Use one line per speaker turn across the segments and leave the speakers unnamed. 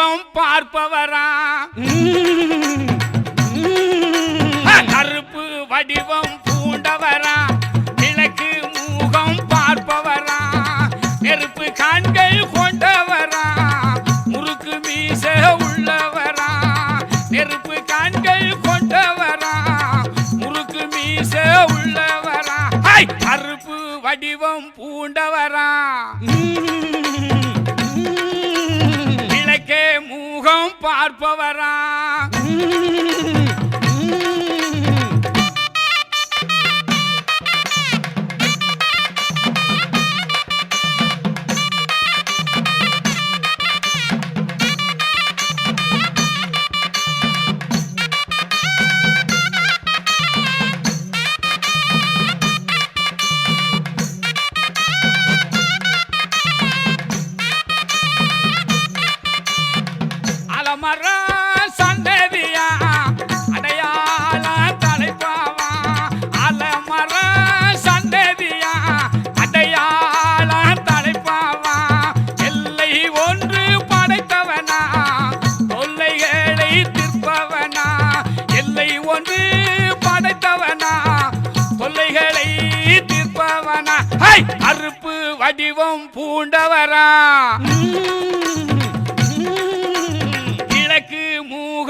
முகம் பார்ப்பவரா கருப்பு வடிவம் பூண்டவரா கிழக்கு முகம் பார்ப்பவரா நெருப்பு கண்கள் கொண்டவரா முறுக்கு மீச உள்ளவரா நெருப்பு கண்கள் கொண்டவரா முறுக்கு மீச உள்ளவரா கருப்பு வடிவம் பூண்டவரா கிழக்கே முகம் பார்ப்பவரா சந்ததியா அடையாள தலைப்பாவா அலமர சந்ததியா அடையாள தலைப்பாவா எல்லை ஒன்று படைத்தவனா தொல்லைகளை தீர்ப்பவனா எல்லை ஒன்று படைத்தவனா தொல்லைகளை தீர்ப்பவனா கருப்பு வடிவம் பூண்டவரா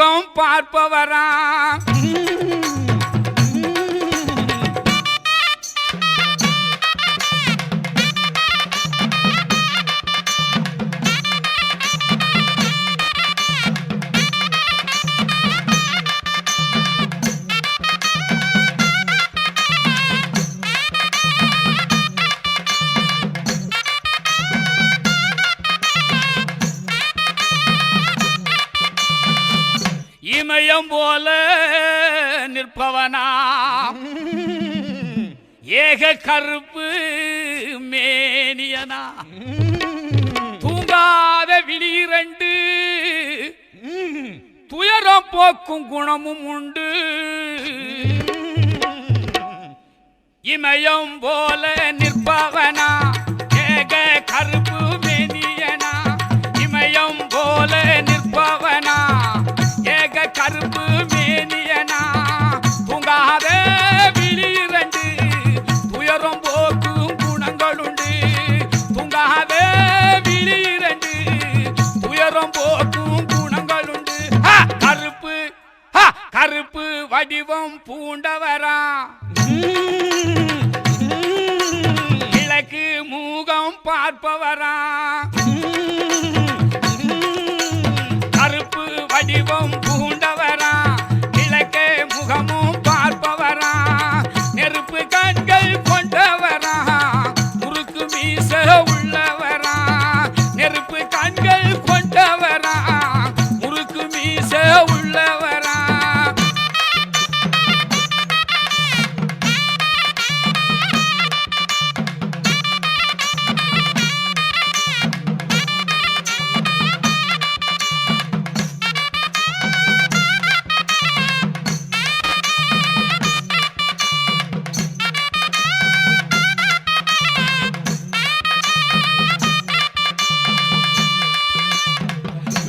முகம் பார்ப்பவரா இமயம் போல நிற்பவனா ஏக கருப்பு மேனியனா தூங்காத விழிரண்டு துயரம் போக்கும் குணமும் உண்டு இமயம் போல நிற்பவனா ஏக கருப்பு மேனியனா இமயம் போல நிற்பவனா ஏக கருப்பு மேனியனா தூங்காத விழிரண்டு துயரம் போக்கும் குணங்களுண்டு தூங்காத விழிரண்டு துயரம் போக்கும் குணங்களுண்டு கருப்பு கருப்பு வடிவம் பூண்டவரா கிழக்கு முகம் பார்ப்பவரா கருப்பு வடிவம் பூண்டவரா கிழக்கே முகமும் பார்ப்பவரா நெருப்பு கண்கள் கொண்டவரா முறுக்கு மீச உள்ளவரா நெருப்பு கண்கள் கொண்டவரா முறுக்கு மீச உள்ளவரா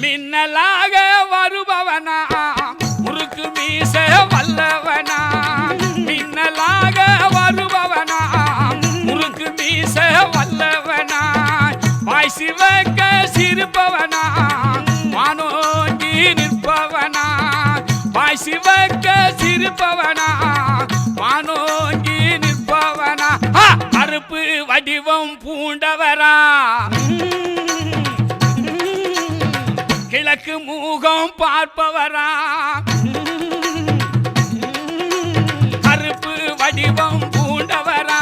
மின்னலாக வருபவனா முறுக்கு மீச வல்லவனா மின்னலாக வருபவனா முறுக்கு மீச வல்லவனா வாய் சிவக்க சிரிப்பவனா வானோங்கி நிற்பவனா வாய் சிவக்க சிரிப்பவனா வானோங்கி நிற்பவனா கருப்பு வடிவம் பூண்டவரா கிழக்கு முகம் பார்ப்பவரா கருப்பு வடிவம் பூண்டவரா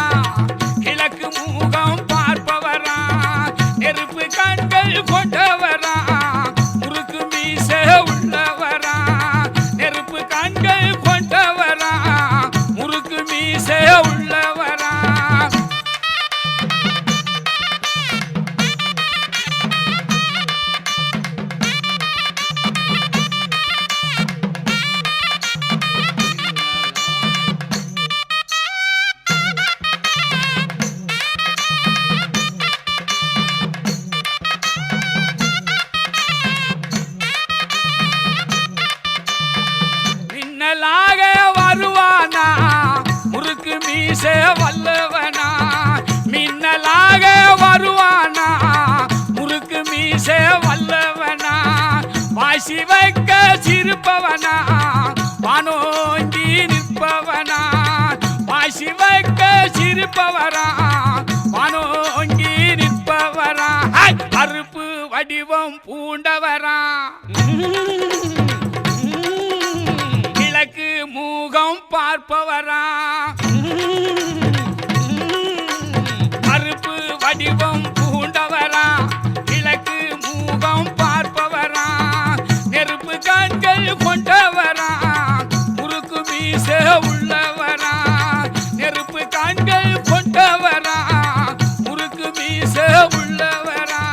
கிழக்கு முகம் பார்ப்பவரா நெருப்பு கண்கள் கொண்டவரா முறுக்கு மீச உள்ளவரா நெருப்பு கண்கள் கொண்டவரா முறுக்கு மீச உள்ளவரா மீச வல்லவனா மின்னலாக வருவானா முறுக்கு மீச வல்லவனா வாசி வைக்க சிரிப்பவனா வானோங்கி நிற்பவனா வாசி வைக்க சிரிப்பவரா வானோங்கி நிற்பவரா கருப்பு வடிவம் பூண்டவரா கிழக்கு மூகம் பார்ப்பவரா கருப்பு வடிவம் பூண்டவரா கிழக்கு மூகம் பார்ப்பவரா நெருப்பு கண்கள் கொண்டவரா முறுக்கு மீச உள்ளவரா நெருப்பு கண்கள் கொண்டவரா முறுக்கு மீச உள்ளவரா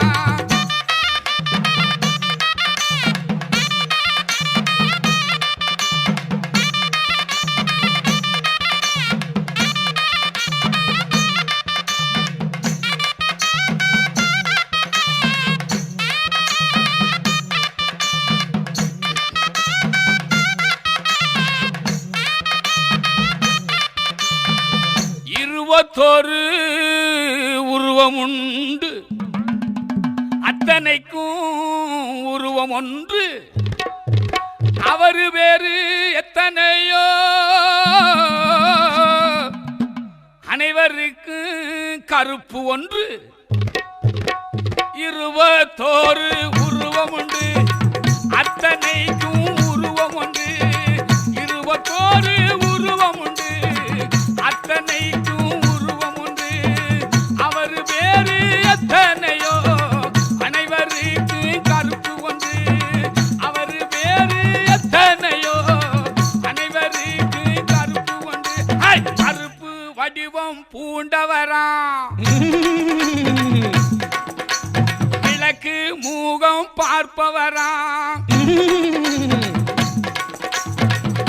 இருபத்தொரு உருவம் உண்டு அத்தனைக்கும் உருவம் ஒன்று அவரு வேறு எத்தனையோ அனைவருக்கு கருப்பு ஒன்று இருபத்தோரு உருவம் உண்டு அத்தனைக்கும் உருவம் ஒன்று இருபத்தோரு உருவம் உண்டு அத்தனைக்கும் உருவம் உண்டு அவர் வேறு எத்தனையோ அனைவருக்கு கருப்பு ஒன்று அவர் வேறு எத்தனையோ அனைவருக்கு கருப்பு ஒன்று கருப்பு வடிவம் பூண்டவரா கிழக்கு மூகம் பார்ப்பவரா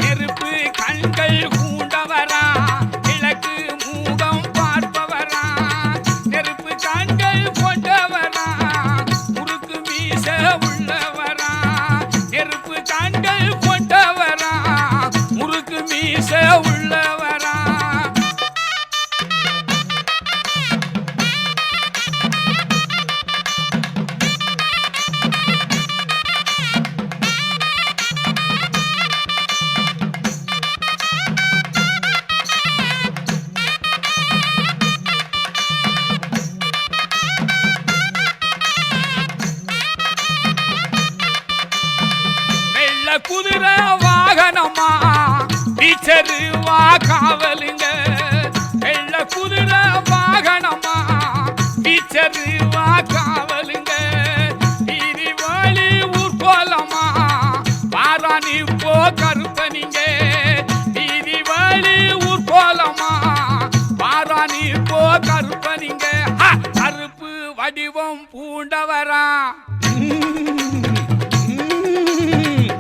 நெருப்பு கண்கள் பூண்டவரா கிழக்கு மூகம் பார்ப்பவரா நெருப்பு கண்கள் கொண்டவரா முறுக்கு மீச உள்ளவரா நெருப்பு கண்கள் கொண்டவரா முறுக்கு மீச உள்ளவரா குதிரை வாகனமா டீச்சரு வா காவலுங்க வெள்ள குதிரை வாகனமா டீச்சரு வா காவலுங்க நீதி வாழி ஊர் போலமா பாராணி போ கருப்பனிங்க நீதி வாழி ஊர் போலமா பாராணி போ கருப்பனிங்க கருப்பு வடிவம் பூண்டவரா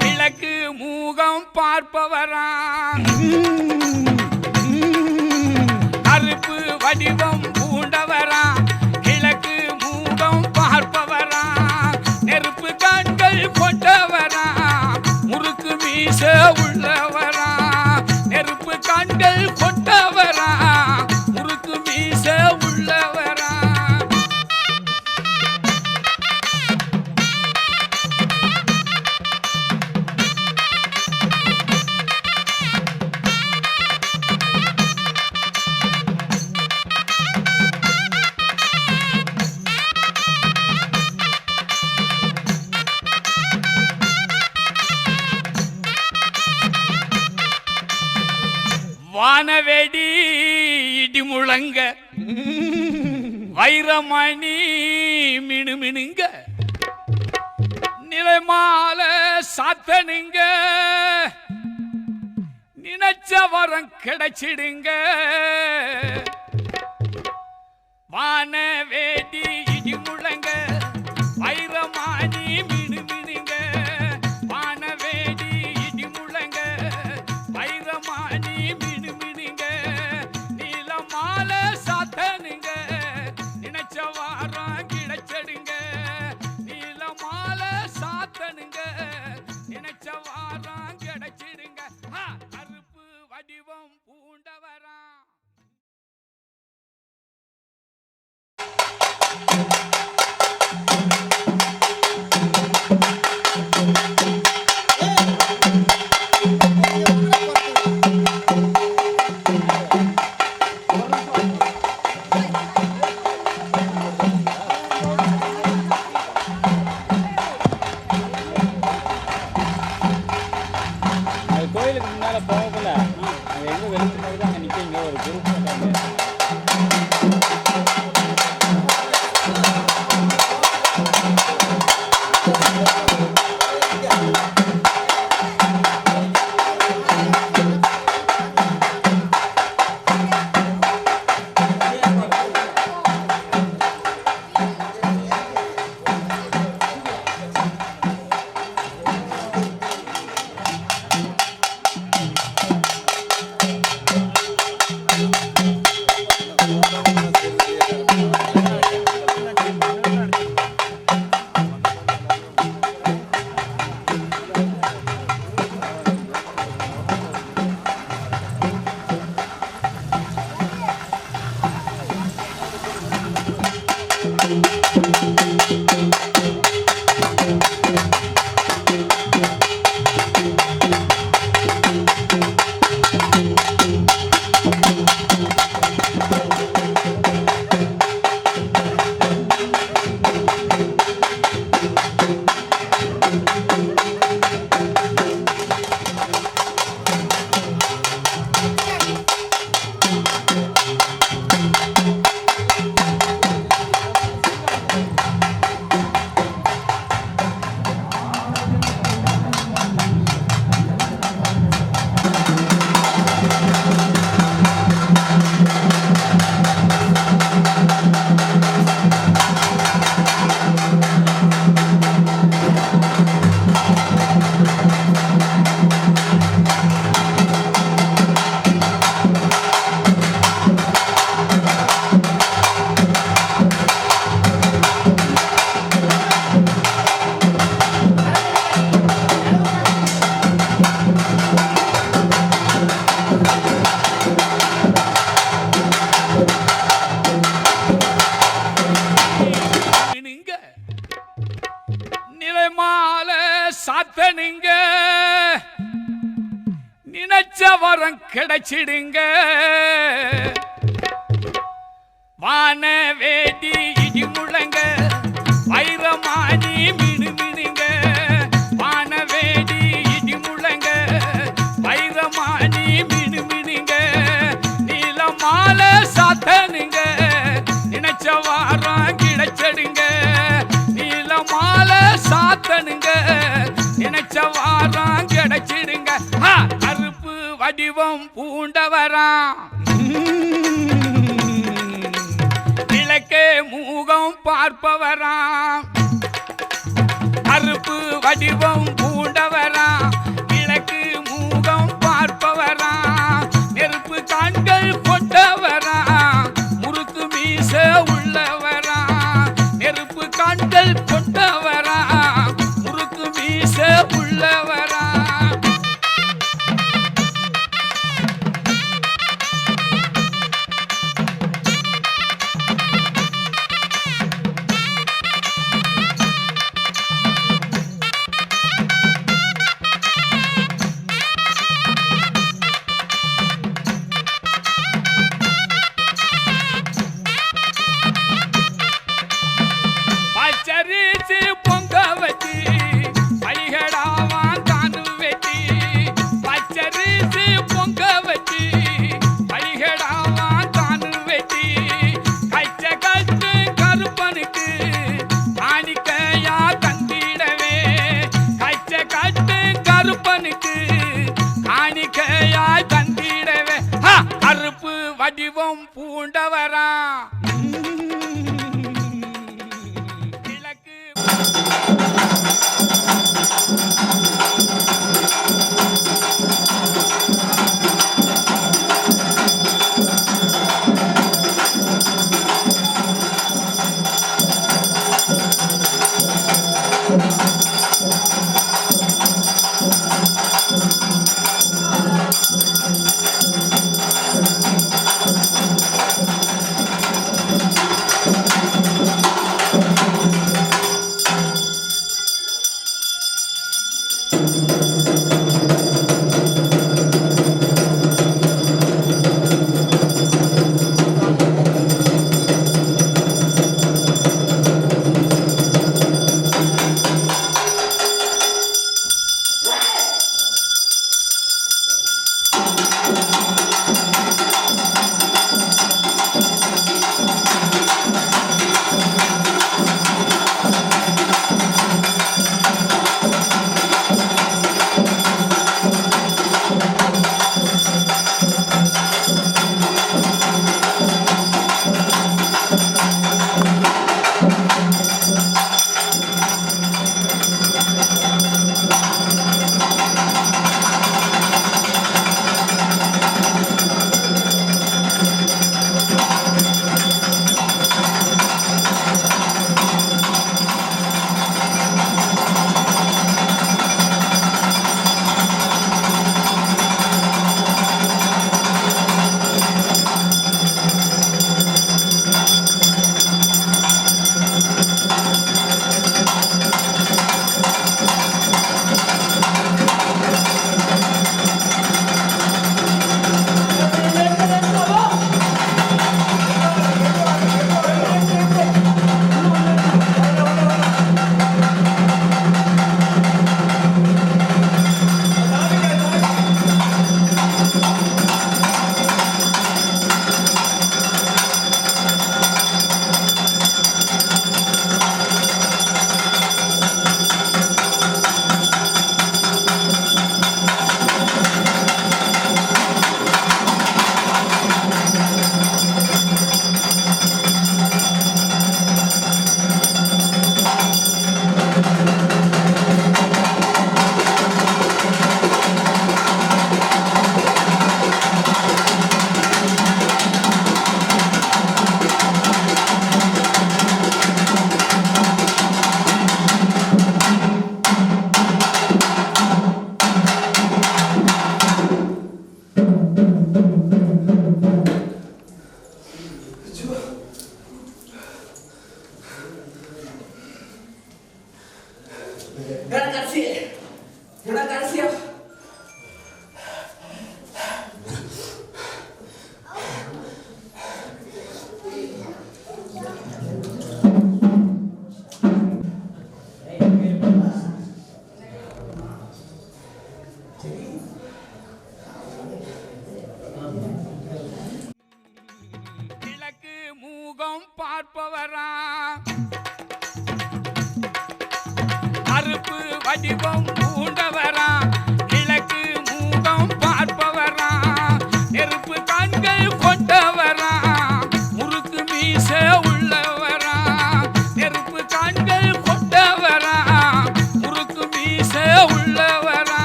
கிழக்கு மூகம் பார்ப்பவரா கருப்பு வடிவம் பூண்டவரா கிழக்கு மூகம் பார்ப்பவரா நெருப்பு கண்கள் கொண்டவரா முறுக்கு மீச உள்ளவரா நெருப்பு கண்கள் கொண்டவரா முறுக்கு மீச உள்ளவரா வானவேடி இடி முழங்க வைரமணி மினுமினுங்க நிலைமால சாத்தனுங்க நினைச்ச வரம் கிடைச்சிடுங்க வானவேடி இடி முழங்க வைரமணி மினுமினுங்க வானவேடி இடி முழங்க வைரமணி மினுமினுங்க நீலமால சாத்தனுங்க நினைச்ச வாரம் கிடைச்சடுங்க நீலமால சாத்தனுங்க நினைச்ச வாரம் கிடைச்சிடுங்க கருப்பு வடிவம் பூண்டவரா சாத்தனுங்க நினைச்ச வரம் கிடைச்சிடுங்க வான வேடி இடி முழங்க வைரமானி மினு மினுங்க வான வேடி இடி முழங்க வைரமானி மினு மினுங்க நீல மாலை சாத்தனுங்க நினைச்ச வாரம் கிடைச்சிடுங்க நீல மாலை சாத்தனுங்க நினைச்ச வாரம் கிடைச்சிடுங்க கருப்பு வடிவம் பூண்டவராம் கிழக்கே மூகம் பார்ப்பவராம் கருப்பு வடிவம் பூண்டவராம் கிழக்கு மூகம் பார்ப்பவராம் நெருப்பு கண்கள் கொண்டவராம் முறுக்கு மீச உள்ளவராம் நெருப்பு கண்கள் கொண்டவராம் முறுக்கு மீச உள்ளவராம் பச்சரிசி பொங்க வச்சு பலிகடாவான் தானு வெட்டி பச்சரிசி பொங்க வச்சு பலிகடாவான் தானு வெட்டி கச்ச கட்டு கருப்பனுக்கு காணிக்கையா தந்திடவே கச்ச கட்டு கருப்பனுக்கு காணிக்கையா தந்திடவே கருப்பு வடிவம் பூண்டவரா
Grazie. கடைசியா
கிழக்கு மூகம் பார்ப்பவரா கருப்பு வடிவம் பூண்டவரா கிழக்கு மூகம் பார்ப்பவரா நெருப்பு கண்கள் கொண்டவரா முறுக்கு மீச உள்ளவரா நெருப்பு கண்கள் கொண்டவரா முறுக்கு மீச உள்ளவரா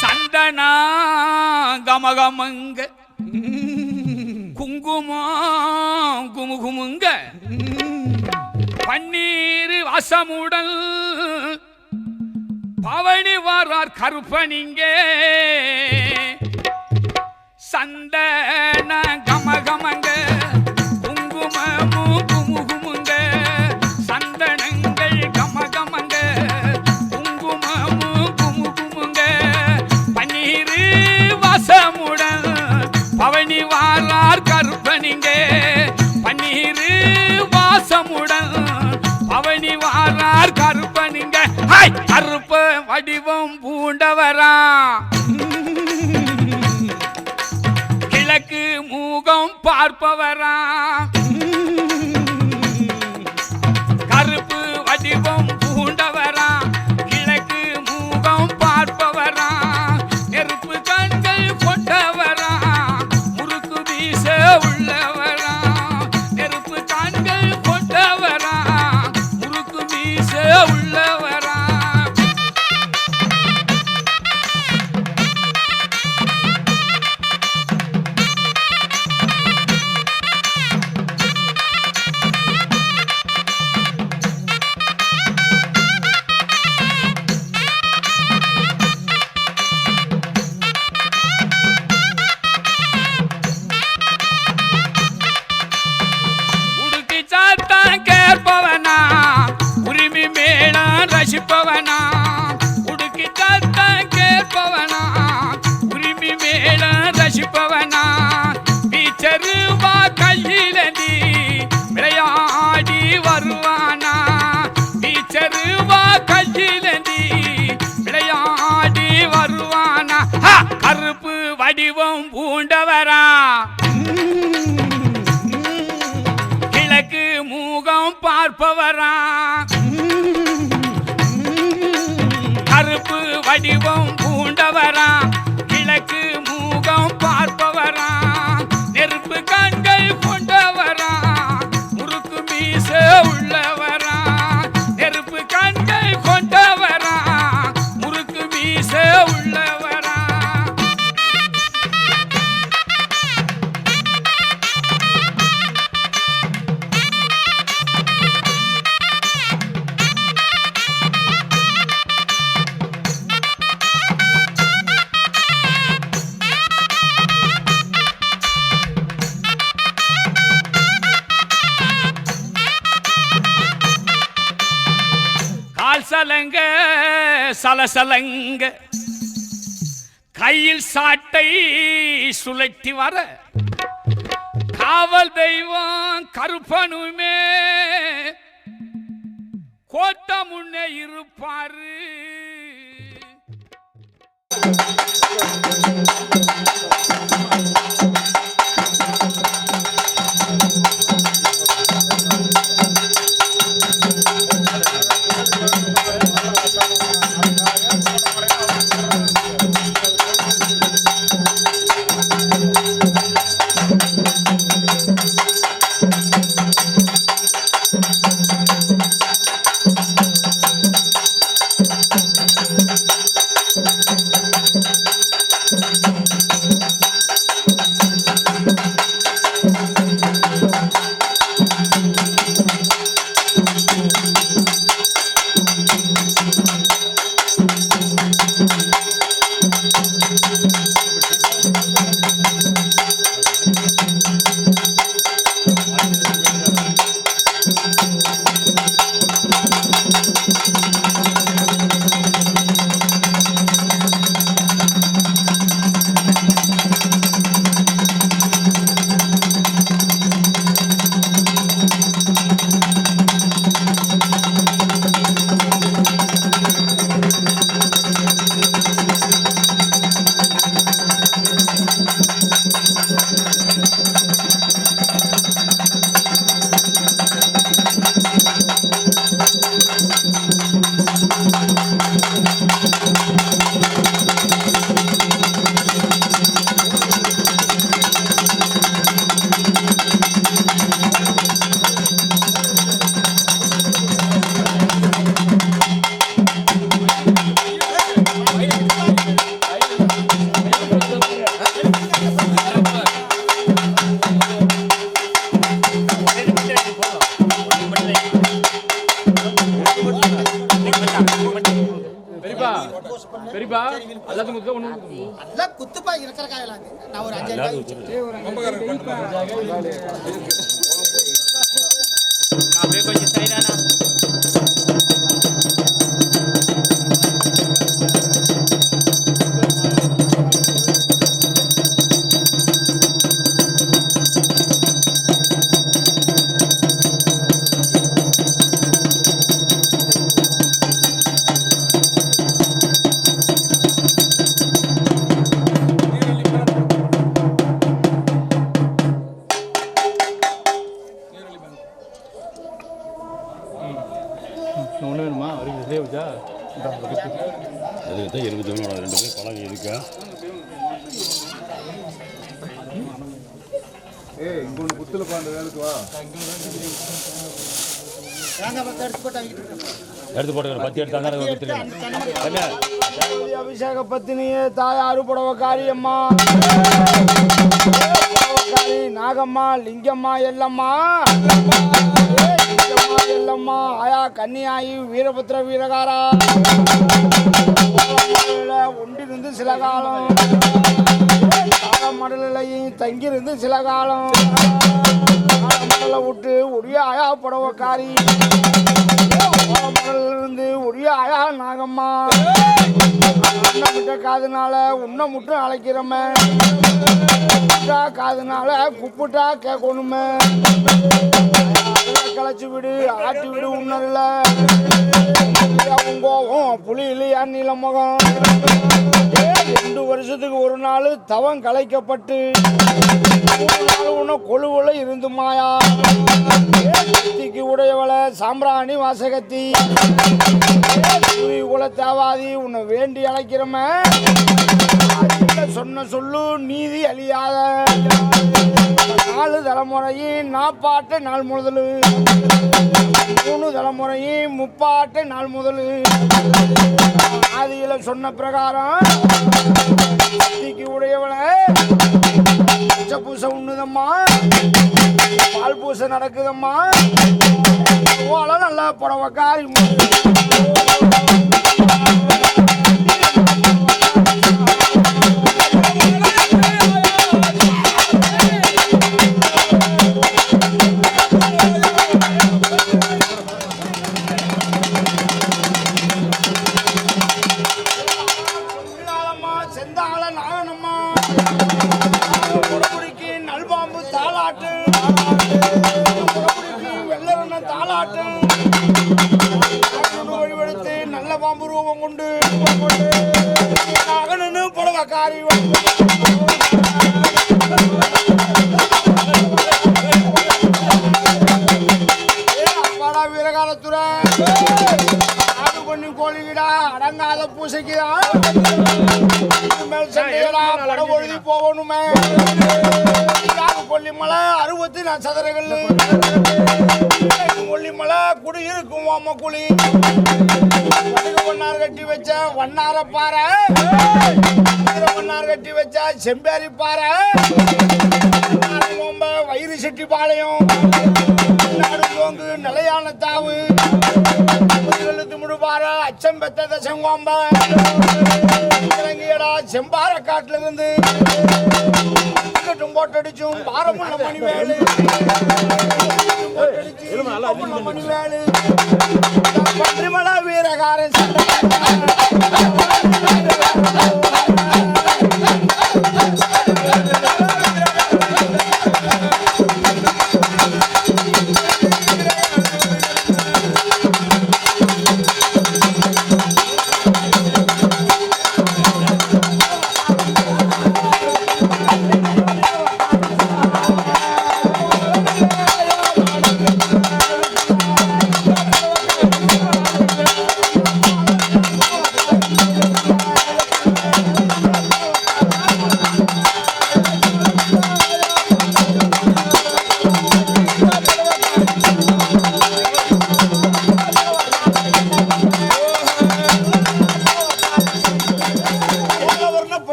சந்தனா கமகமங்க குங்குமம் குமுகுமுங்க பன்னீர் வாசமுடல் பவனி வாரார் கருப்பனிங்க சந்தன கமகமங்க குங்குமமும் குமுகுமுங்க சந்தனங்கள் கமகமங்க குங்குமமும் குமுகுமுங்க பன்னீர் வாசமுடன் பவனி வாரார் கருப்பனிங்க பன்னீர் வாசமுடன் பவனி வாரார் கருப்பனிங்க ஹாய் கருப்ப வடிவம் பூண்டவரா கிழக்கு மூகம் பார்ப்பவரா கருப்பு வடிவம் பூண்டவரா கிழக்கு மூகம் பார்ப்பவரா நெருப்பு கண்கள் கொண்டவரா முறுக்கு வீச உள்ளவரா நெருப்பு கண்கள் கொண்டவரா முறுக்கு வீச உள்ளவரா உடுக்கி சாத்தான் கேட்பவனா உரிமை மேளம் ரசிப்பவனா உடுக்கி சாத்தான் கேட்பவனா உரிமை மேளம் ரசிப்பவனா பீச்சருவா கையிலடி விளையாடி வருவானா பீச்சருவா கையிலடி விளையாடி வருவானா ஹா! கருப்பு வடிவம் பூண்டவரா கிழக்கு மூகம் பார்ப்பவரா கருப்பு வடிவம் பூண்டவரா கிழக்கு மூகம் பார்ப்பவரா நெருப்பு கண்கள் கொண்டவரா முறுக்கு மீச உள்ளவரா நெருப்பு கண்கள் கொண்டவரா முறுக்கு மீச உள்ளவரா கால் சலங்க சலசலங்க கையில் சாட்டை சுழட்டி வர காவல் தெய்வம் கருப்பனுமே கோட்டை முன்னே இருப்பாரு பெரியப்பா எல்லாத்துக்கும் குத்து ஒண்ணு
எல்லாம் குத்துப்பா இருக்கிற காயலாம் நான் ஒரு 5 காய்
அப்படியே கொஞ்சம் சைடானா
ஒன்று வேணுமா அவருக்கு இதே வச்சா
அதுக்கு தான் 21 2 பேர் பழகி இருக்கா.
இங்கொன்று குத்தில் பாண்ட வேலைக்கு வா
எடுத்து போட்டு 10 எடுத்தாங்க.
அபிஷேக பத்தினியே தாயாரு புடவக்காரி அம்மா புடவக்காரி நாகம்மா லிங்கம்மா எல்லம்மா எல்லம்மா ஆயா கன்னியாயி வீரபுத்திர வீரகாரா ஒன்றிருந்து சில காலம் மடலையும் தங்கியிருந்து சில காலம் மடலை விட்டு உரிய ஆயா புடவக்காரி இருந்து உரிய ஆயா நாகம்மா உன்னை விட்ட காதுனால உன்னை மட்டும் அழைக்கிறோமே காதுனால குப்பிட்டா கேட்கணுமே களைச்சு விடு ஆட்டி விடு உன்னல்ல கோவம் புலி இல்லையா நீல முகம் 2 வருஷத்துக்கு ஒரு நாள் தவம் கலைக்கப்பட்டு 3 நாள் உன்னை கொழுவுல இருந்து மாயா கத்திக்கு உடையவளை சாம்பிராணி வாசகத்தி குல தேவாதி உன்னை வேண்டி அழைக்கிறோமே சொன்ன சொல்லு நீதி அழியாத 4 தலைமுறையும் நாப்பாட்ட நாள் முதல் 3 தலைமுறையும் முப்பாட்ட நாள் முதல் ஆதியில சொன்ன பிரகாரம் கத்திக்கு உடையவளை பூசை உண்ணுதம்மா பால் பூசை நடக்குதம்மா ஓலை நல்லா புடவக்காரி செந்தாள நாகனம்மா புடபுடிக்கு நல்பாம்பு தாளாட்டு புடபுடிக்கு வெள்ளவண்ண தாளாட்டு வழிபடுத்து நல்ல பாம்பு ரூபம் கொண்டு நாகனு புடவக்காரி அப்பாடா வீரகாலத்துற ஆடு பண்ணி கோழிவிடா அடங்காத பூசைக்குதான் படபொழுதி போகணுமே கொல்லிமலை 64 சதுரங்கள் கொல்லிமலை குடி இருக்கும் ஓம குழி ஒன்னார் கட்டி வச்ச வண்ணார பாறை ஒன்னார் கட்டி வச்ச செம்பேரி பாறை வயிறு செட்டி பாளையம் நாடு தோங்கு நிலையான தாவு முடுபார அச்சம் பெத்த தசங்கோம்ப இறங்கியடா செம்பார காட்டுல இருந்து கட்டும் போட்டடிச்சும் பாரமுள்ள மணிவேலு மணிவேலு பன்றிமலா வீரகாரன்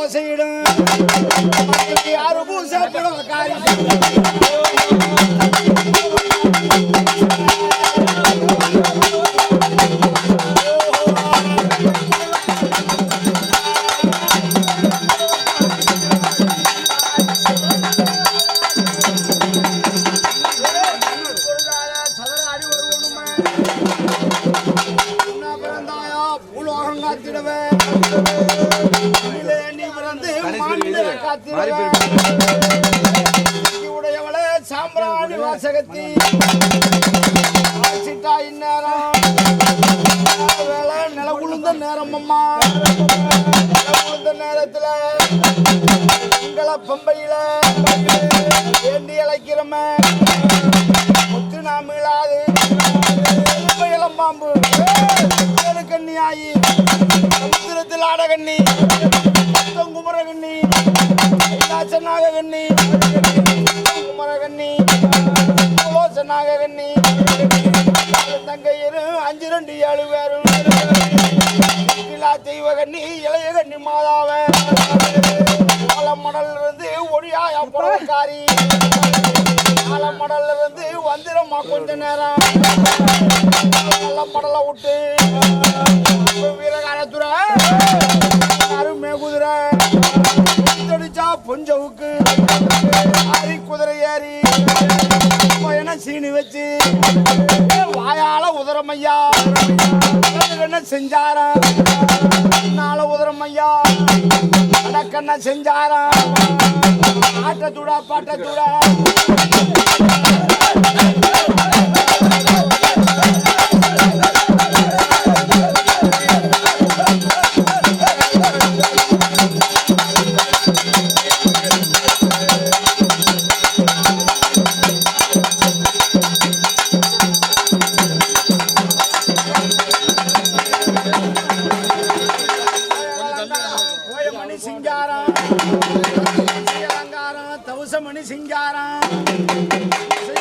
ஓசையிடும் யாரு பூசா புடவக்காரி உடையவளே சாம்பிராணி வாசகத்தி இந்நேரம் வேலை நில உளுந்த நேரம் அம்மா நில உளுந்த நேரத்துல எங்களை பம்பையில வேண்டி அழைக்கிறோமே முத்து நாம் இழாது இளம்பாம்பு கண்ணி ஆயி சமுத்திரத்தில் ஆடகண்ணி குமரகண்ணி நாககண்ணி குமரகண்ணி நாககண்ணி தங்கையரு 5-2-7 பேரும் தெய்வகண்ணி இளைய கண்ணி மாதாவ ஆலமடல் இருந்து ஒடியாயா புடவக்காரி ஆலமடல்ல இருந்து வந்துடும்மா கொஞ்ச நேரம் மடலை விட்டு வீரகாலத்துறை அருமை குதிரை அடிச்சா பொஞ்சவுக்கு ஆரி குதிரை ஏறி பயண சீனி வச்சு வாயால உதரமையா என்ன செஞ்சார நாள உதரமையா அடக்கண்ண செஞ்சார ஆட்டத்தூடா பாட்டத்தூடா தவசமணி சிங்காரம்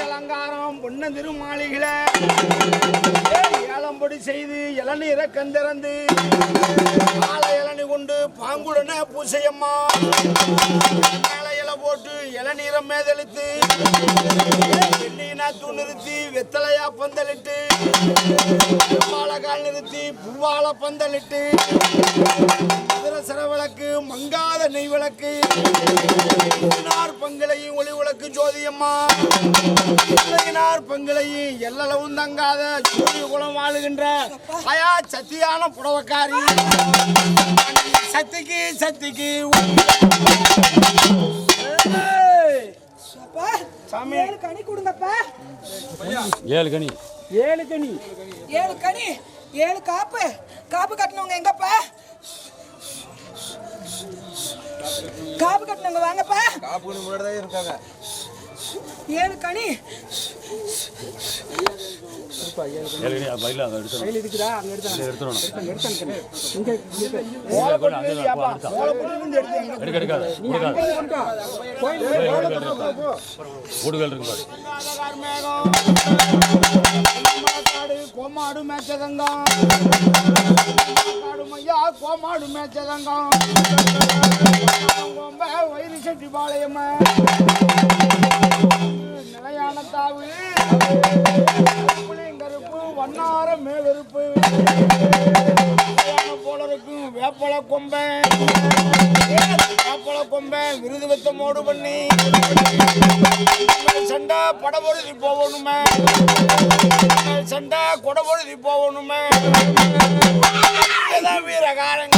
அலங்காரம் பொன்ன திருமாளிகளை ஏலம்பொடி செய்து இளநீரை கந்திறந்து ஆலை இளநீ கொண்டு பாங்குடனே பூசையம்மா மேல இலை போட்டு இளநீரை மேதளித்து எண்ணெயினா நிறுத்தி வெத்தலையா பந்தலிட்டு வாழைக்கால் நிறுத்தி பூவால பந்தலிட்டு விளக்கு மங்காத நெய் விளக்கு பங்களையும் ஒளி விளக்கு ஜோதியம்மா பங்களையும் எல்லளவும் தங்காத ஜோதி குலம் வாழுகின்ற அயா சத்தியான புடவக்காரி சத்திக்கு சத்திக்கு சாமி
கனி கொடுங்கப்பா
7 கனி
7 கனி 7 கனி 7 காப்பு கட்டணவங்க எங்கப்பா காப்பு கட்டணவங்க வாங்கப்பா
காப்பு முன்னாடி தான் இருக்காங்க
7 கனி
7 கனி பையில அங்க எடுத்து
கையில இருக்குதா அங்க எடுத்துறோம் இங்க
ஓடுகள் இருக்கு
கோமாடு மேச்சதங்கம் காடுமையா கோமாடு மேச்சதங்கம் வயிறு செட்டி பாளையம் நிலையான தாவு புளிங்கருப்பு வண்ணார மேலருப்பு போல இருக்கும் வேப்பள கொம்பன் விருது வத்த மோடு பண்ணி சண்டை படபொருதி போகணுமே சண்டை கொடபொருதி போகணுமே வீரகாரங்க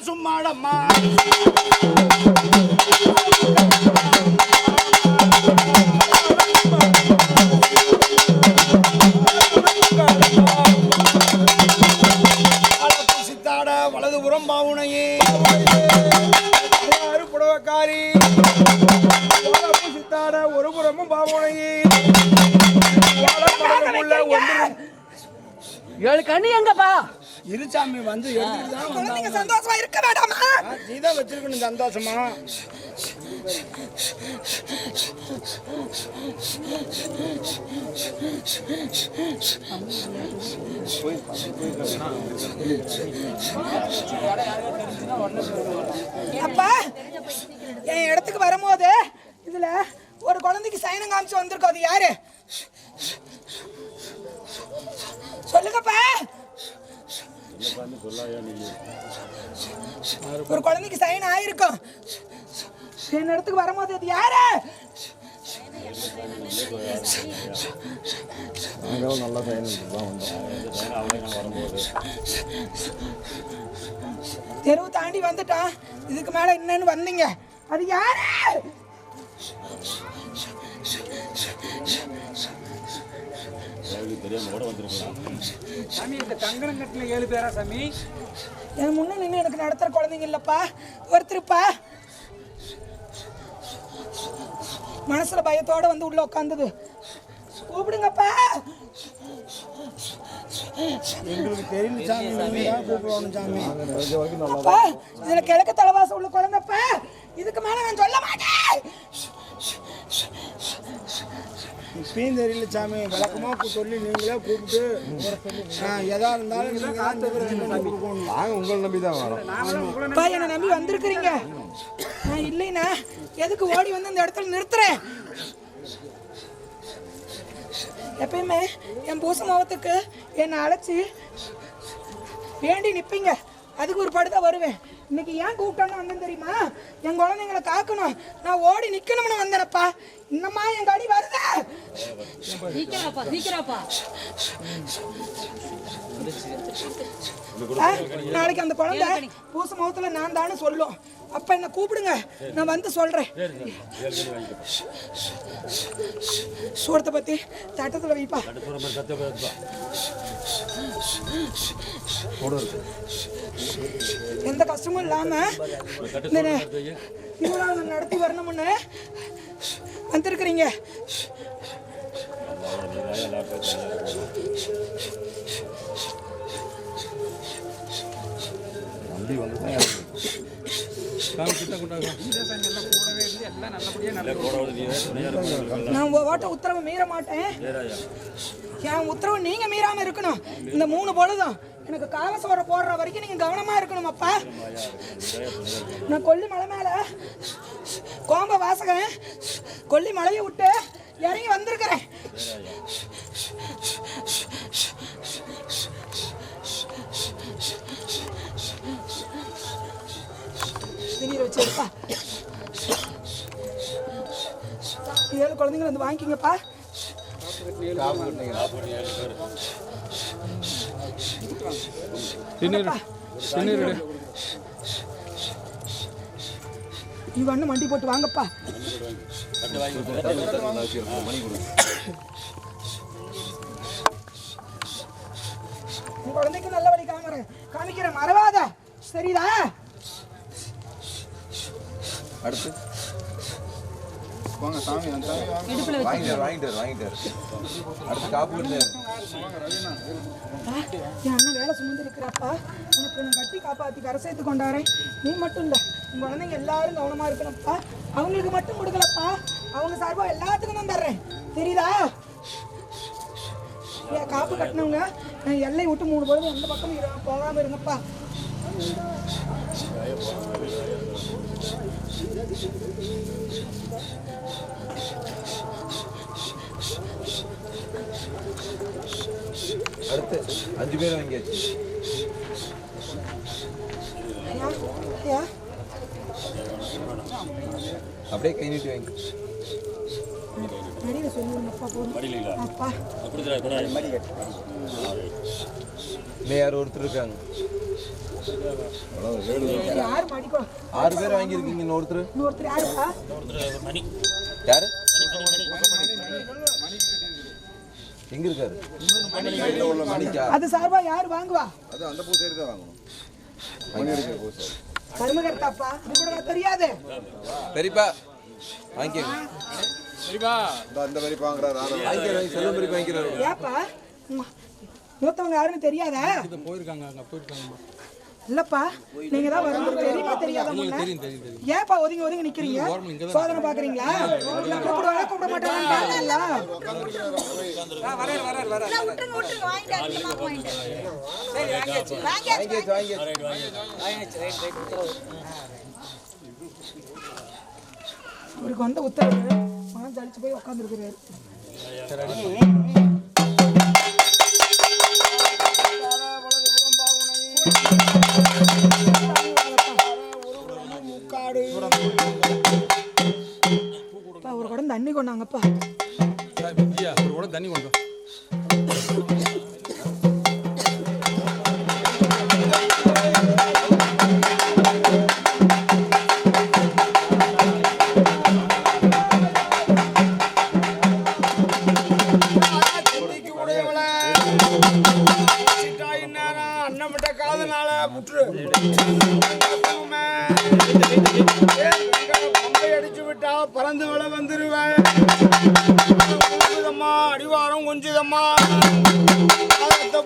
சும்மாடம்மா
7 கண்ணி எங்கப்பா?
இருசாமி வந்து எடுத்துட்டு தான்
குழந்தைங்க சந்தோஷமா இருக்க வேண்டாமா?
நீதான் வச்சிருக்கணும் சந்தோஷமா.
அப்பா என் இடத்துக்கு வரும்போது இதுல ஒரு குழந்தைக்கு சைனம் காமிச்சு வந்திருக்கோம். அது யாரு சொல்லுங்கப்பா. ஒரு குழந்தைக்கு சைன் ஆயிருக்கும். என் இடத்துக்கு வரும்போது அது யாரு?
நல்லா
தெருவு தாண்டி வந்துட்டான். இதுக்கு மேல என்னன்னு வந்தீங்க? அது யாரு?
சாமி இந்த கங்கணங்கட்டில் 7 பேரா சாமி?
என் முன்ன நின்று எனக்கு நடத்துற குழந்தைங்க இல்லப்பா, ஒருத்தருப்பா. மனசுல பயத்தோட வந்து உள்ள உட்காந்தது. கூப்பிடுங்கப்பா.
எங்களுக்கு தெரியல சாமி, நீங்க தான் கூப்பிடணும் சாமி.
அப்பா இதுல கிழக்கு தலைவாசம் உள்ள குழந்தைப்பா. இதுக்கு மேல நான் சொல்ல மாட்டேன்.
இப்பயும் தெரியல சாமி, விளக்கமா சொல்லி நீங்களே கூப்பிட்டு எதா இருந்தாலும்
நாங்கள் உங்களை நம்பி தான் வரோம்.
அப்பா என்னை நம்பி வந்திருக்கிறீங்க. நான் இல்லைன்னா எதுக்கு ஓடி வந்து அந்த இடத்துல நிறுத்துறேன்? எப்பயுமே என் பூச முகத்துக்கு என்னை அழைச்சி வேண்டி நிற்பீங்க. அதுக்கு ஒரு படுதான் வருவேன். இன்னைக்கு ஏன் கூப்பிட்டான்னு வந்தேன் தெரியுமா? என் குழந்தைங்களை காக்கணும். நான் ஓடி நிக்கணும்னு வந்தேனப்பா. இன்னமா என் கடி வருது. நாளைக்கு அந்த குழந்தை பூச முகத்துல நான் தானே சொல்லும். அப்ப என்ன கூப்பிடுங்க, நான் வந்து சொல்றேன். சூரத்தை பத்தி தட்டத்துல வைப்பா. எந்த கஷ்டமும் இல்லாம திருவிழா நடத்தி வரணும்னு வந்திருக்கிறீங்க.
வண்டி வந்து
நான் உங்க ஓட்ட உத்தரவு மீற மாட்டேன். என் உத்தரவு நீங்க மீறாம இருக்கணும். இந்த 3 பொழுதும் எனக்கு காலசோர போடுற வரைக்கும் நீங்க கவனமா இருக்கணும் அப்பா. நான் கொல்லி மலை மேல கோம்ப வாசகன் கொல்லி மலையை விட்டு இறங்கி வந்திருக்கிறேன். வச்சிருப்பா 7 குழந்தைங்களை வந்து வாங்கிக்கிங்கப்பா. இவண்ணு மண்டி போட்டு வாங்கப்பா. குழந்தைக்கு நல்ல வழி காமிக்கிறேன், மறவாத. சரிதா?
அடுத்து வாங்க சாமி, வாங்கிட்டு அடுத்து காப்பு.
என் அண்ணன் வேலை சுமந்து இருக்கிறாப்பா. உனக்கு நான் கட்டி காப்பாற்றி கரை சேர்த்து கொண்டாரேன். நீ மட்டும் இல்லை, உங்க குழந்தைங்க எல்லாரும் கவனமா இருக்கணும்ப்பா. அவங்களுக்கு மட்டும் கொடுக்கலப்பா, அவங்க சார்பா எல்லாத்துக்கும் நான் தர்றேன். தெரியுதா? என் காப்பு கட்டினவங்க நான் எல்லை விட்டு 3 பொழுது எந்த பக்கம் போகாம இருங்கப்பா.
அடுத்து 5 பேர் வாங்கியாச்சு. அப்படியே கை நீட்டி வாங்கி யாரும் ஒருத்தர் இருக்காங்க. 6 பேர் வாங்கியிருக்கீங்க. இன்னொருத்தர் யாரு? எங்க இருக்காரு?
அது சார்பா யார் வாங்குவா?
அது அந்த பூசாரி தான் வாங்கணும்.
கருமகர்த்தாப்பா, இது கூட தெரியாது.
பெரியப்பா வாங்கிக்கங்க.
சரிப்பா
அந்த பெரியப்பா வாங்குறாரு. வாங்கிக்கிறாரு. செல்வம் பெரியப்பா வாங்கிக்கிறாரு.
ஏப்பா மூத்தவங்க யாருன்னு தெரியாதா? இல்லப்பா, நீங்க தான் வரணும். தெரியுமா தெரியாத முன்ன? ஏன்ப்பா ஒதுங்கி நிக்கிறீங்க? சோதனை பாக்குறீங்களா? கூப்பிட மாட்டாங்களா? அவருக்கு வந்த உத்தரவு மனம் தடிச்சு போய் உட்காந்துருக்கிறாரு. ஒரு குடம் தண்ணி கொண்டாங்கப்பா.
ஒரு குடம் தண்ணி கொண்டு
அண்ணமிட்ட காதனால முற்று பம்பை அடிச்சு விட்டா பறந்து விட வந்துருவேன். அடிவாரம் கொஞ்சதம்மா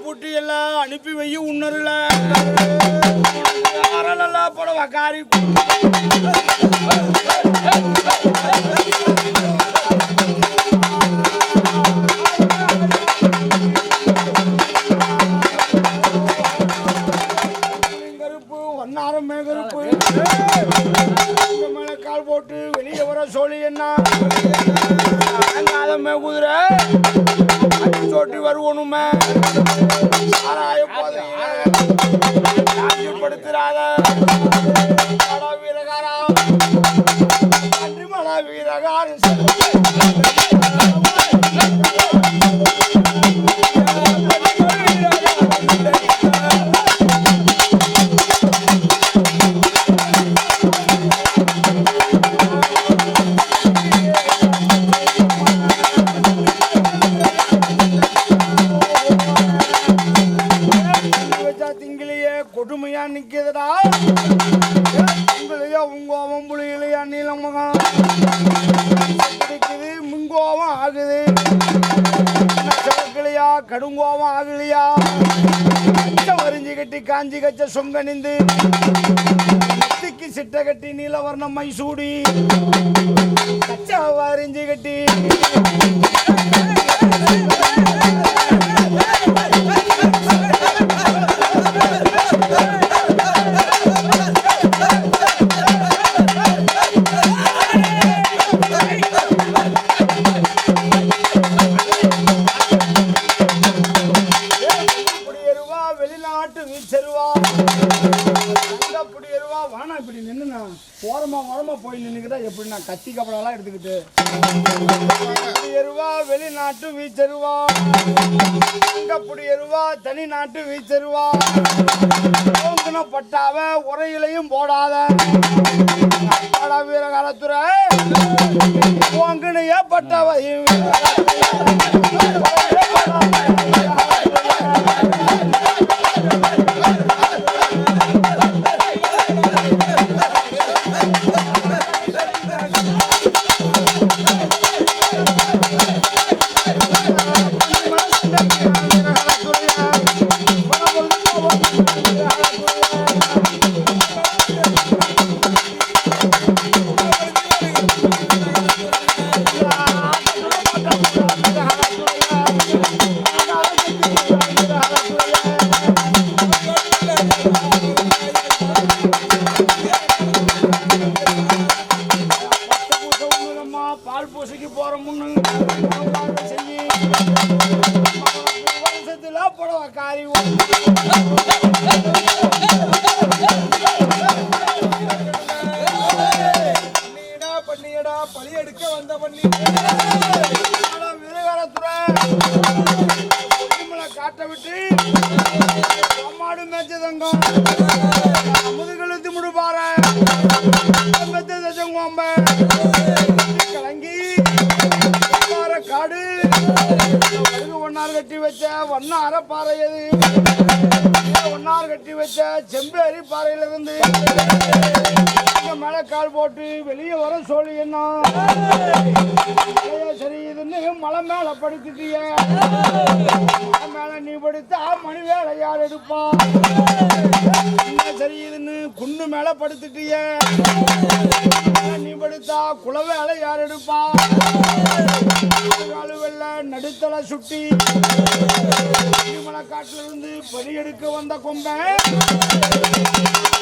பூட்டி எல்லாம் அனுப்பி வையும் உன்னருல படம் வக்காரி கருப்பு வண்ணாரம் மேகருப்பு மேல கால் போட்டு வெளியே வர சொல்லி என்ன குதிரை சோட்டி வருவனுமே படுத்துறாத மழா வீரகாரா நன்றி மழா வீரகார கொடுமையா நிக்கிறதா உங்களையா உங்கோவம் புளியிலையா நீலமகம் கிடைக்குது முங்கோவம் ஆகுது கிளையா கடுங்கோவம் ஆகலையா வரிஞ்சு கட்டி காஞ்சி கச்ச சொங்க நின்று நெத்திக்கு சிட்ட கட்டி நீலவர்ணம் மைசூடி கச்ச வரிஞ்சு கட்டி வெளிநாட்டு வீச்சருவா புடியருவா வானா இப்படி நின்னுண்ணா ஓரமா போய் நின்னுக்கிட்டா எப்படி நான் கத்தி கப்பலெல்லாம் எடுத்துக்கிட்டு புடியருவா வெளிநாட்டு வீச்சருவா புடியருவா தனி நாட்டு வீச்சருவா ஓங்குன பட்டாவ உரையிலையும் போடாத வீர காலத்துறை ஓங்குனைய பட்டாவையும் பால் பூசைக்கு போற முன்னு செய்ய வருஷத்துல புடவ காரி பண்ணியடா பழி எடுக்க வந்த பண்ணி விவகாரத்துறை காட்ட விட்டு மாடு மேய்ச்சதங்கம் முதுகெழுத்து முடுப்பாரு மெத்தங்கோம்ப கலங்கி காடு ஒன்னார் கட்டி வச்ச வண்ண அறப்பாறை எது ஒன்னார் கட்டி வச்ச செம்பேரி பாறையில இருந்து மேல கால் போட்டு வெளியே வர சொல்லி என்ன சரி இது வந்து மலை மேல படுத்துட்டிய மேல நீ படுத்தா மணி வேலை யார் எடுப்பா சரி இதுன்னு குண்டு மேல படுத்துட்டிய நீ படுத்தா குல வேலை யார் எடுப்பா வெள்ள நடுத்தலை சுட்டி மலைக்காட்டுல இருந்து பறி எடுக்க வந்த கொம்பன்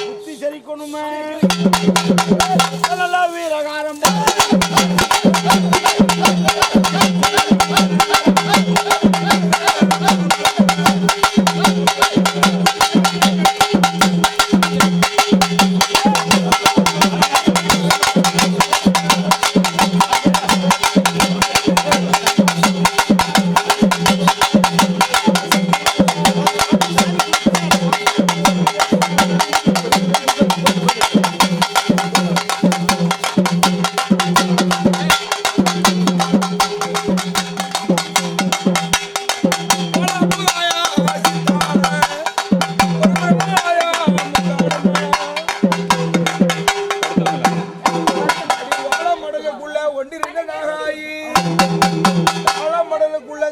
புத்தி சரிக்கணுமே நல்லா வீரகாரம்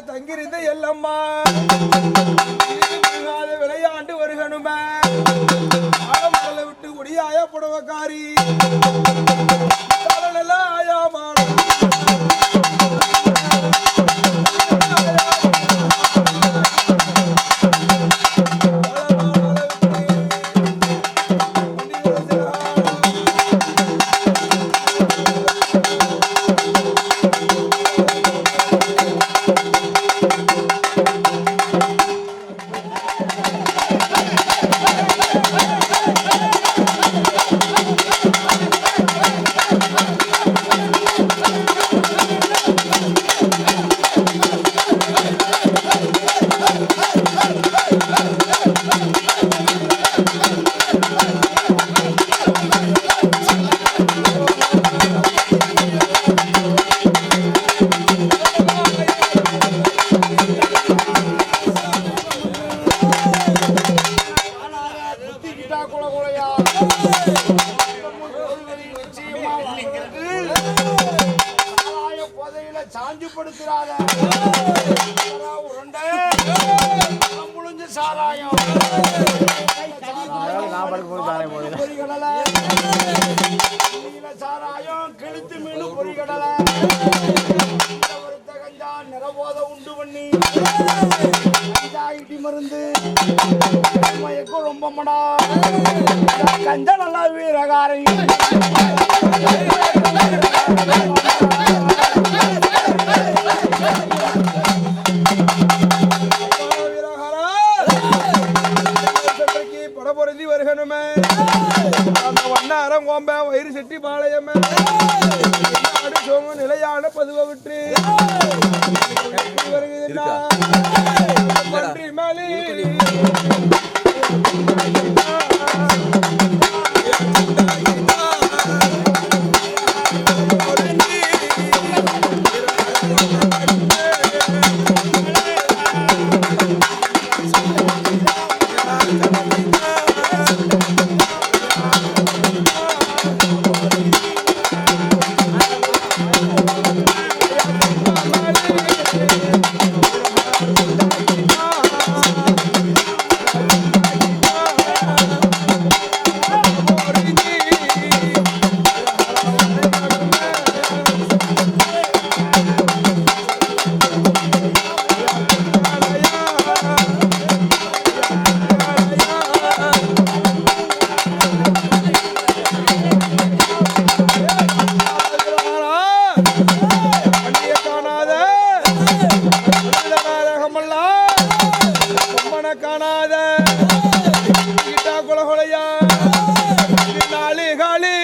தங்கிருந்த எல்லம்மா விளையாண்டு வருகணுமே ஆழமடலை விட்டு ஒடியாய புடவக்காரி ஆயாமான சாஞ்சு படுத்துறாத உருண்டை முழிஞ்சு சாராயம் சாராயம் கிழித்து மீன் பொறிகடலை கஞ்சா நிறபோத உண்டு பண்ணி இடி மருந்து மயக்கம் ரொம்ப மடா கஞ்சா நல்லா வீரகாரை படபொருந்தி வருகணுமே வண்ணாரம் கோம்ப வயிறு செட்டி பாளையமே நிலையான பதுவை விட்டு வருகிறா மேலே காணாத குலகொலையா நாளி காலி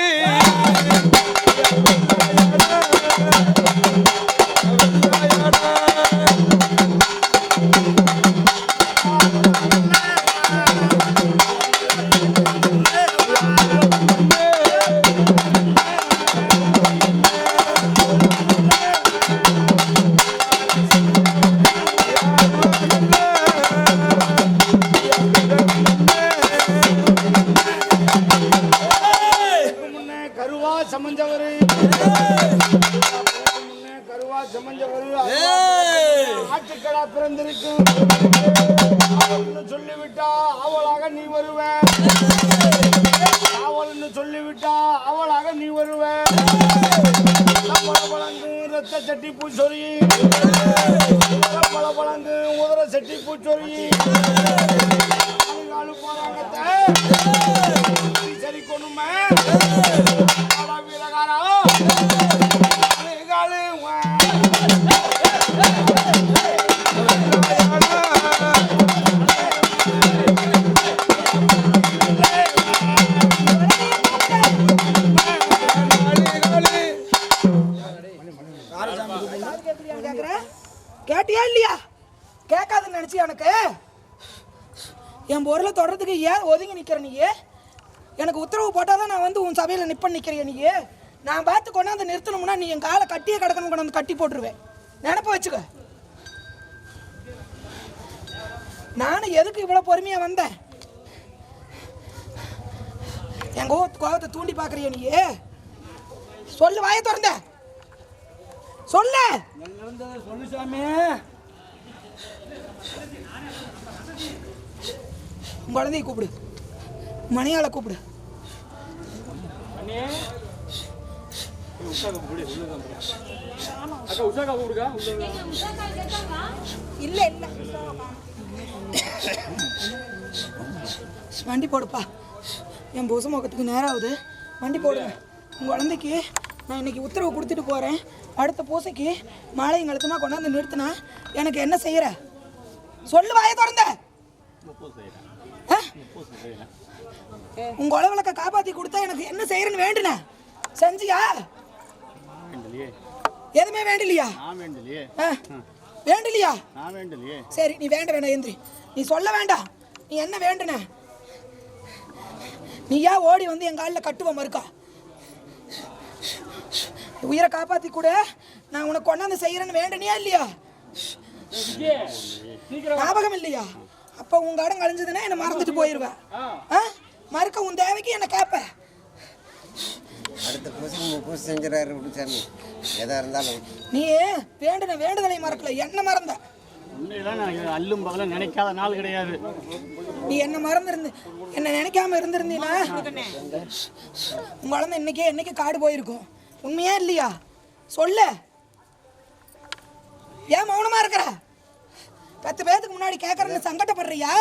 பிறந்திருக்கும் காவல்னு சொல்லிவிட்டா அவளாக நீ வருவ, காவல்னு சொல்லிவிட்டா அவளாக நீ வருவ. பழபழங்கு ரத்த சட்டி பூச்சொரி, பழபழங்கு உதர சட்டி பூச்சொரி, காலு போராட்டத்தை சரி கொணுமே வீரகாரா காலு
கேட்டியா இல்லையா? கேட்காதுன்னு நினைச்சு எனக்கு என் பொருளை தொடர்றதுக்கு ஏன் ஒதுங்கி நிக்கிற நீ? எனக்கு உத்தரவு போட்டாதான் நான் வந்து உன் சபையில நிப்ப நிக்கிறேன். நீ நான் பார்த்து கொண்டாந்து நிறுத்தணும்னா நீ என் காலை கட்டியே கிடக்கணும், கொண்டாந்து கட்டி போட்டுருவேன். நினப்ப வச்சுக்க. நானும் எதுக்கு இவ்வளவு பொறுமையா வந்தேன்? என் கோவத்தை தூண்டி பாக்குறிய நீ? சொல்லு, வாயை திறந்த சொல்லு.
சொல்லு சாமி.
குழந்தைய கூப்பிடு, மணியால கூப்பிடு. இல்ல இல்ல வண்டி போடுப்பா. என் பூச முகத்துக்கு நேரம் ஆகுது, வண்டி போடுங்க. உங்கள் குழந்தைக்கு நான் இன்னைக்கு உத்தரவு கொடுத்துட்டு போகிறேன். அடுத்த பூசைக்கு மாலையும் கழுத்துமா கொண்டாந்து நிறுத்தினா எனக்கு என்ன செய்யற? சொல்லு, வாயை திறந்த. உங்க உழவளக்க காப்பாத்தி கொடுத்தா எனக்கு என்ன செய்யறன்னு வேண்டுன செஞ்சியா? எதுவுமே வேண்டலையா? வேண்டலையா? சரி, நீ வேண்ட வேண்டாம், எந்திரி. நீ சொல்ல வேண்டாம். நீ என்ன வேண்டுன? நீ ஏன் ஓடி வந்து என் காலில் கட்டுவ மறுக்கா? உயிரை காப்பாத்தி கூட நான் உனக்கு கொண்டாந்து செய்யறேன்னு வேண்டனியா இல்லையா? ஞாபகம் இல்லையா? அப்ப உங்க இடம் கழிஞ்சதுன்னா என்ன மறந்துட்டு போயிருவேன். மறுக்க உன் தேவைக்கு என்ன கேப்ப?
அடுத்த பூசி செஞ்சுறாரு சாமி. எதா இருந்தாலும்
நீ வேண்டுன வேண்டுதலை மறக்கல, என்ன மறந்த?
அல்லும் பகலும் நினைக்காத நாள் கிடையாது.
நீ என்ன மறந்துருந்து என்ன நினைக்காம இருந்திருந்தீனா உங்க குழந்தை இன்னைக்கு காடு போயிருக்கும். உண்மையா இல்லையா? சொல்லு. ஏன் மௌனமா இருக்கிற? 10 பேருக்கு முன்னாடி கேட்கறன்னு சங்கடப்படுறியா?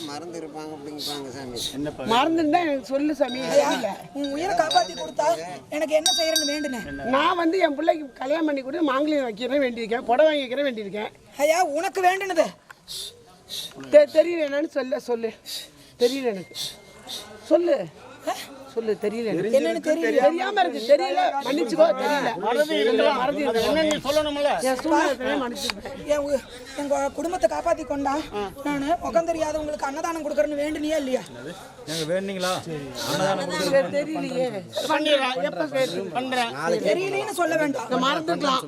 மறந்து இருப்பாங்க அப்படிங்கிறாங்க சாமி.
மறந்துருந்தா எனக்கு சொல்லு சாமி.
உன் உயிரை காப்பாத்தி கொடுத்தா எனக்கு என்ன செய்யறேன்னு வேண்டுனேன்.
நான் வந்து என் பிள்ளைக்கு கல்யாணம் பண்ணி கொடுத்து மாங்கல்யம் வைக்கிறேன் வேண்டியிருக்கேன், புடவை வாங்கி வைக்கிறேன் வேண்டியிருக்கேன்.
ஐயா, உனக்கு வேண்டுனது
தெரியல என்னன்னு சொல்லு. தெரியல எனக்கு, சொல்லு சொல்லு. தெரியல
என்னன்னு தெரியல.
தெரியாம இருக்கு, தெரியல, மன்னிச்சுக்கோ. தெரியல,
எங்க குடும்பத்தை காப்பாத்தி கொண்டா நானு முகம் தெரியாதவங்களுக்கு அன்னதானம் கொடுக்கறேன்னு வேண்டுனியா இல்லையா? தெரியலன்னு சொல்ல வேண்டாம்.
மறந்துருக்கலாம்.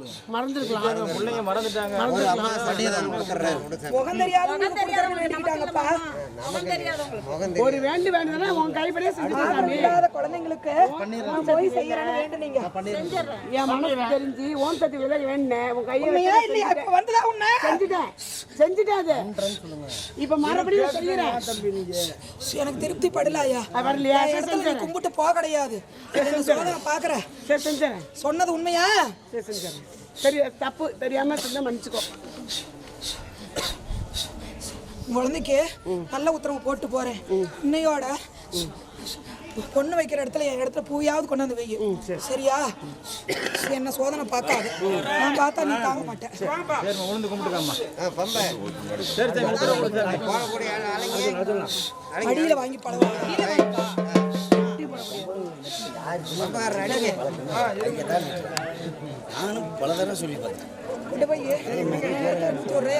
முகம் தெரியாதவங்களுக்கு கொடுக்கறேன்னு வேண்டிக்கிட்டாங்கப்பா.
ஒரு வேண்டுனா உன் கைப்படியே செஞ்சு
குழந்தைங்களுக்கு போய் செய்யறேன்னு வேண்டுனீங்க.
என் மனசு தெரிஞ்சு ஓம் சக்தி விலை வேண்டேன். உன் கையை
இல்லையா? இப்ப வந்துதா உன்ன
செஞ்சுட்டேன். அது இப்ப மறுபடியும் செய்யறேன்.
எனக்கு திருப்தி படலையா?
வரலையா?
கும்பிட்டு போக கிடையாது. சோதனை பாக்குற
செஞ்சேன்.
சொன்னது உண்மையா?
செஞ்சேன். சரி, தப்பு தெரியாம செஞ்சா மன்னிச்சுக்கோ.
குழந்தைக்கு நல்ல உத்தரவு போட்டு போறேன். இன்னையோட பொண்ணு வைக்கிற இடத்துல என் இடத்துல பூயாவது கொண்டாந்து வை. சரியா? என்ன சோதனை பார்க்காது. நான் பார்த்தா நீ தாங்க மாட்டேன். அடியில வாங்கி பழவாங்க.
நானும் பல தடவை சொல்லி பார்த்தேன்.
கொண்டு போய் ஒரு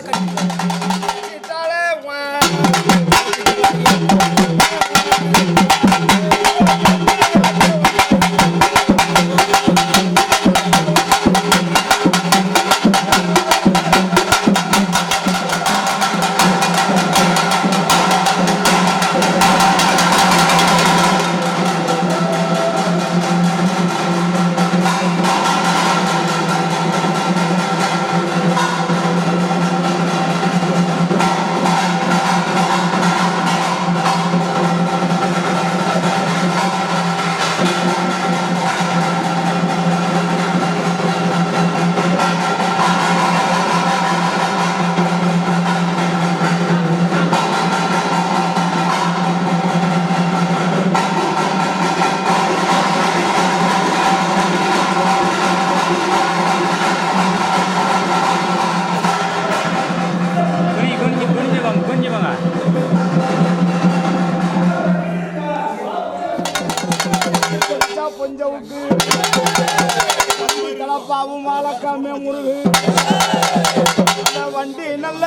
பாவும் வாழக்காமே முருகு அந்த வண்டி நல்ல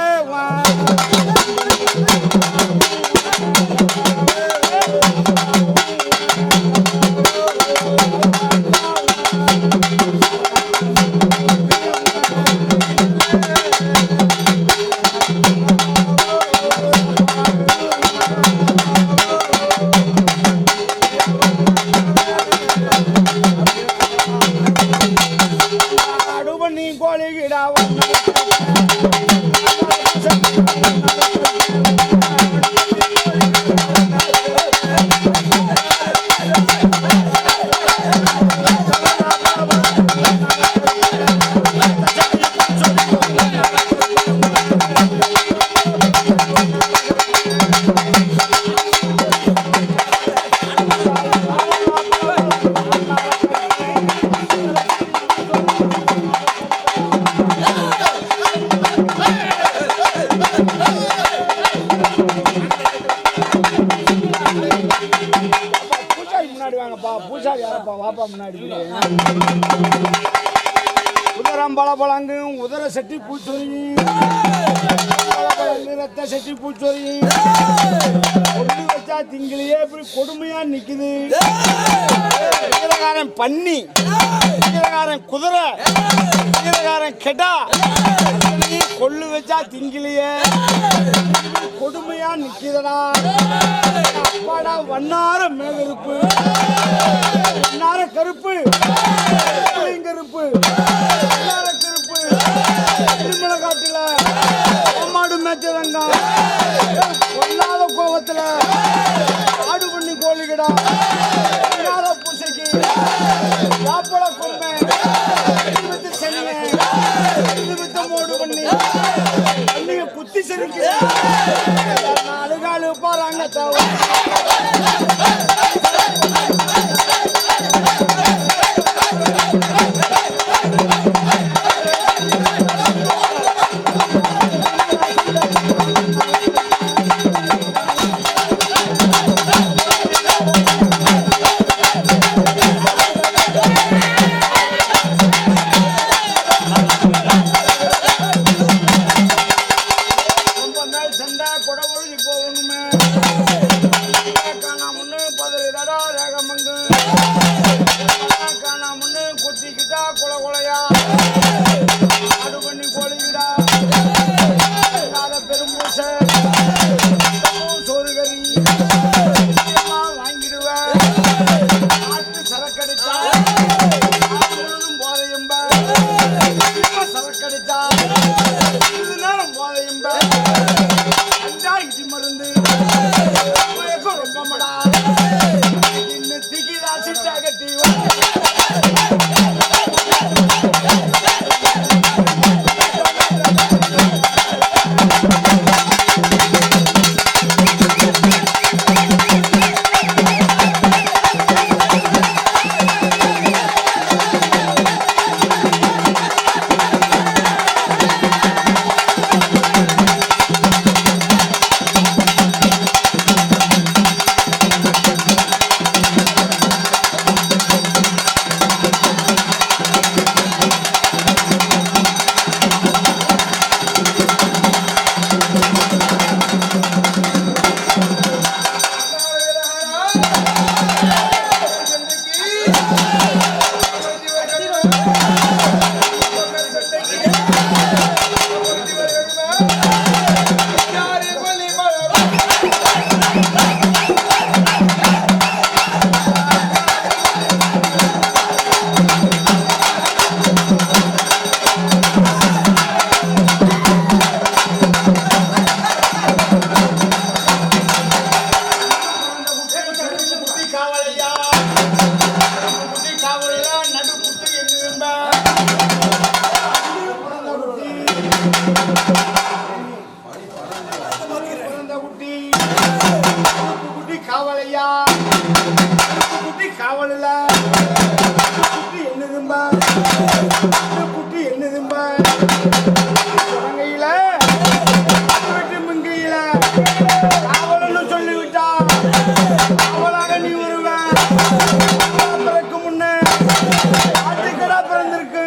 அடுபண்ணி கோழிகிடா பூசாரி யாரப்பா வாப்பா முன்னாடி உதரம் பலபலங்கு உதர செட்டி பூச்சொரி பலபலங்கு ரத்த செட்டி பூச்சொரி ஒன்று வச்சா திங்கிலேயே இப்படி கொடுமையா நிக்குது வீரகாரன் பன்னி வீரகாரன் குதிரை வீரகாரன் கெடா கொள்ளு வச்சா திங்கிலேயே கொடுமையா நிக்குதடா அப்பாடா வண்ணார மேகருப்பு வண்ணார கருப்பு கருப்பு கருப்பு திருமண காட்டுல மாடு மேய்ச்சதங்க கொல்லாத கோபத்துல ஆடு பண்ணி கோழிகிடா பூசைக்கு சாப்பட கொம்பை சனிய மோடு பண்ணி அன்னைய குத்தி செதுக்கி 4 காலு போறாங்க தாவ நீ வருவ பிறக்கு முன்னே ஆட்டுக்கடா பிறந்திருக்கு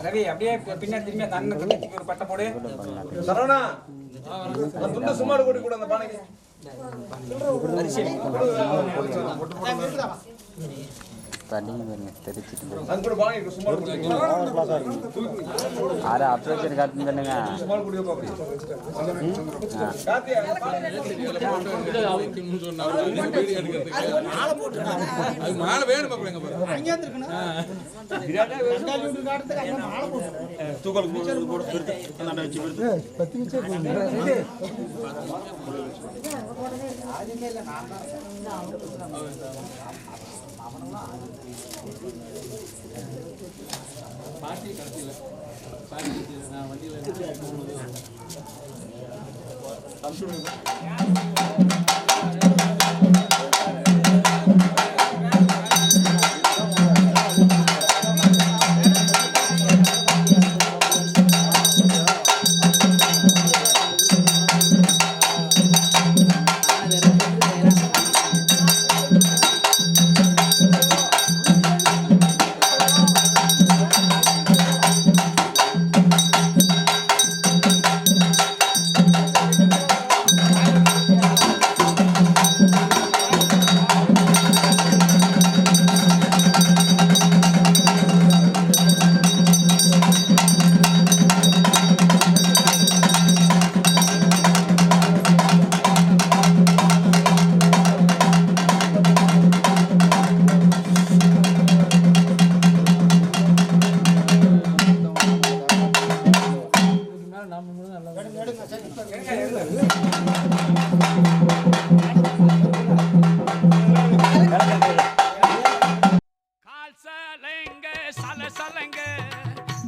ரவி அப்படியே பின்னாடி திரும்பி அந்த அண்ணன் தங்கச்சிக்கு ஒரு பட்டை போடு.
சரவணா துண்டு சுமாடு கூட்டி கூட அந்த பானைக்கு அது கூட பானைக்கு சுமாடு கூட்டி
அரை ஆப்ரேஷன் காட்டு தானுங்க
சுமாடு கூட்டி பாப்பி காத்தியா அது மாலை வேணும் பாப்பங்க பாரு அங்க இருக்கணும் தூக்கல் போடு திருத்து அந்த வச்சு விடுது பத்தி வச்சு ஆதிமே இல்ல நான் பாட்டி கடைசில பாட்டி நான் வண்டியில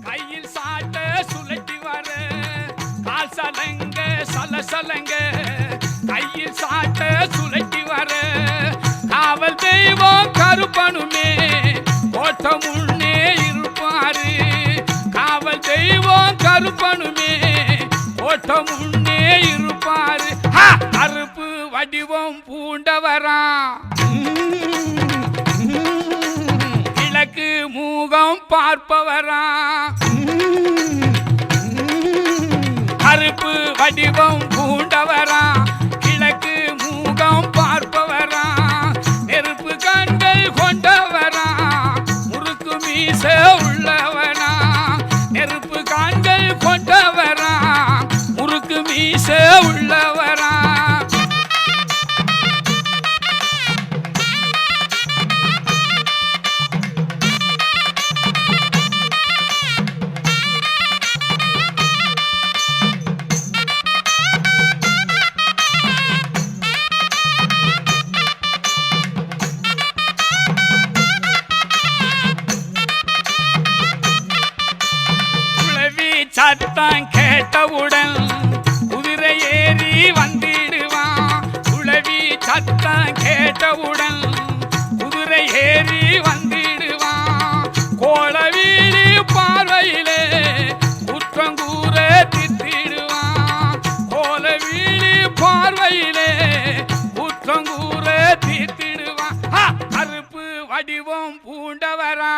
கையில் சாட்ட சுழட்டி வர கால் சலங்க சலசலங்க கையில் சாட்ட சுழட்டி வர காவல் தெய்வம் கருப்பனுமே கோட்ட முன்னே இருப்பாரு காவல் தெய்வம் கருப்பனுமே கோட்ட முன்னே இருப்பாரு கருப்பு வடிவம் பூண்டவரா கிழக்கு மூகம் பார்ப்பவரா கருப்பு வடிவம் பூண்டவரா கிழக்கு மூகம் பார்ப்பவரா நெருப்பு கண்கள் கொண்டவரா முறுக்கு மீச உள்ளவனா நெருப்பு கண்கள் கொண்டவரா முறுக்கு மீச உள்ளவரா சத்தம் கேட்டவுடன் குதிரை ஏறி வந்திடுவான் உளவி சத்தம் கேட்டவுடன் குதிரை ஏறி வந்திடுவான் கோல வீடு பார்வையிலே குற்றங்கூற தித்திடுவான் கோல வீடு பார்வையிலே குற்றங்கூற தித்திடுவான் கருப்பு வடிவம் பூண்டவரா